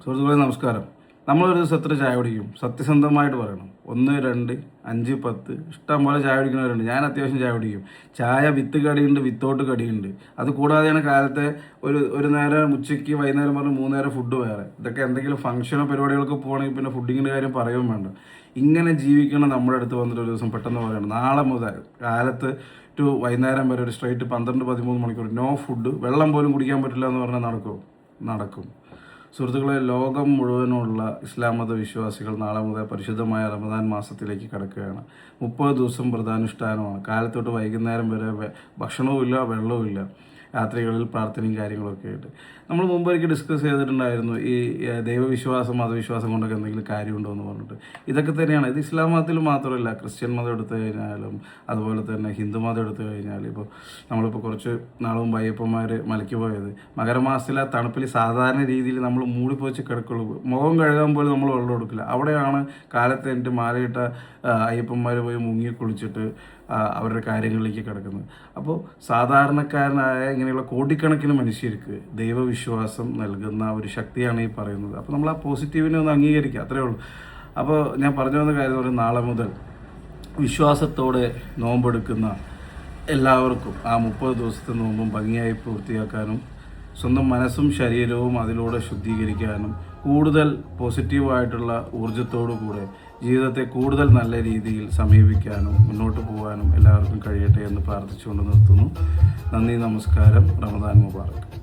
സുഹൃത്തുക്കളെ നമസ്കാരം. നമ്മളൊരു ദിവസം എത്ര ചായ കുടിക്കും? സത്യസന്ധമായിട്ട് പറയണം. 1, 2, 5, 10 ഇഷ്ടം പോലെ ചായ കുടിക്കുന്നവരുണ്ട്. ഞാൻ അത്യാവശ്യം ചായ കുടിക്കും. ചായ വിത്ത് കടിയുണ്ട്, വിത്തൗട്ട് കടിയുണ്ട്. അത് കൂടാതെയാണ് കാലത്തെ ഒരു നേരം ഉച്ചയ്ക്ക്, വൈകുന്നേരം പറഞ്ഞ് 3 നേരം ഫുഡ് വേറെ. ഇതൊക്കെ എന്തെങ്കിലും ഫംഗ്ഷനോ പരിപാടികൾക്ക് പോകണമെങ്കിൽ പിന്നെ ഫുഡിങ്ങിൻ്റെ കാര്യം പറയുകയും വേണ്ട. ഇങ്ങനെ ജീവിക്കണം. നമ്മുടെ അടുത്ത് വന്നിട്ട് ഒരു ദിവസം പെട്ടെന്ന് പറയണം, നാളെ മുതൽ കാലത്ത് ടു വൈകുന്നേരം വരെ ഒരു സ്ട്രൈറ്റ് 12-13 മണിക്കൂർ നോ ഫുഡ്, വെള്ളം പോലും കുടിക്കാൻ പറ്റില്ല എന്ന് പറഞ്ഞാൽ നടക്കും. സുഹൃത്തുക്കളെ, ലോകം മുഴുവനുള്ള ഇസ്ലാം മത വിശ്വാസികൾ നാളെ മുതൽ പരിശുദ്ധമായ റമദാൻ മാസത്തിലേക്ക് കടക്കുകയാണ്. 30 ദിവസം വ്രതാനുഷ്ഠാനമാണ്. കാലത്തോട്ട് വൈകുന്നേരം വരെ ഭക്ഷണവും ഇല്ല, വെള്ളവും ഇല്ല. രാത്രികളിൽ പ്രാർത്ഥനയും കാര്യങ്ങളൊക്കെ ആയിട്ട് നമ്മൾ മുമ്പൊരിക്കൽ ഡിസ്കസ് ചെയ്തിട്ടുണ്ടായിരുന്നു. ഈ ദൈവവിശ്വാസം മതവിശ്വാസം കൊണ്ടൊക്കെ എന്തെങ്കിലും കാര്യമുണ്ടോ എന്ന് പറഞ്ഞിട്ട്. ഇതൊക്കെ തന്നെയാണ്. ഇത് ഇസ്ലാം മതത്തിൽ മാത്രമല്ല, ക്രിസ്ത്യൻ മതം എടുത്തു കഴിഞ്ഞാലും അതുപോലെ തന്നെ ഹിന്ദു മതം എടുത്തു കഴിഞ്ഞാൽ, നമ്മളിപ്പോൾ കുറച്ച് നാൾ മുമ്പ് അയ്യപ്പന്മാർ മലയ്ക്ക് പോയത്, മകരമാസത്തിലെ തണുപ്പിൽ സാധാരണ രീതിയിൽ നമ്മൾ മൂടിപ്പോച്ച് കിടക്കുള്ളൂ. മുഖം കഴുകാൻ പോലും നമ്മൾ വെള്ളം എടുക്കില്ല. അവിടെയാണ് കാലത്ത് എൻ്റെ മാലയിട്ട അയ്യപ്പന്മാർ പോയി മുങ്ങി കുളിച്ചിട്ട് അവരുടെ കാര്യങ്ങളിലേക്ക് കിടക്കുന്നത്. അപ്പോൾ സാധാരണക്കാരനായ ഇങ്ങനെയുള്ള കോടിക്കണക്കിന് മനുഷ്യർക്ക് ദൈവവിശ്വാസം നൽകുന്ന ഒരു ശക്തിയാണ് ഈ പറയുന്നത്. അപ്പോൾ നമ്മൾ ആ പോസിറ്റീവിനെ ഒന്ന് അംഗീകരിക്കുക, അത്രയേ ഉള്ളൂ. അപ്പോൾ ഞാൻ പറഞ്ഞു വന്ന കാര്യം എന്ന് നാളെ മുതൽ വിശ്വാസത്തോടെ നോമ്പെടുക്കുന്ന എല്ലാവർക്കും ആ 30 ദിവസത്തെ നോമ്പും ഭംഗിയായി പൂർത്തിയാക്കാനും സ്വന്തം മനസ്സും ശരീരവും അതിലൂടെ ശുദ്ധീകരിക്കാനും കൂടുതൽ പോസിറ്റീവായിട്ടുള്ള ഊർജ്ജത്തോടു കൂടെ ജീവിതത്തെ കൂടുതൽ നല്ല രീതിയിൽ സമീപിക്കാനും മുന്നോട്ട് പോകാനും എല്ലാവർക്കും കഴിയട്ടെ എന്ന് പ്രാർത്ഥിച്ചുകൊണ്ട് നിർത്തുന്നു. നന്ദി, നമസ്കാരം. റമദാൻ മുബാറക്.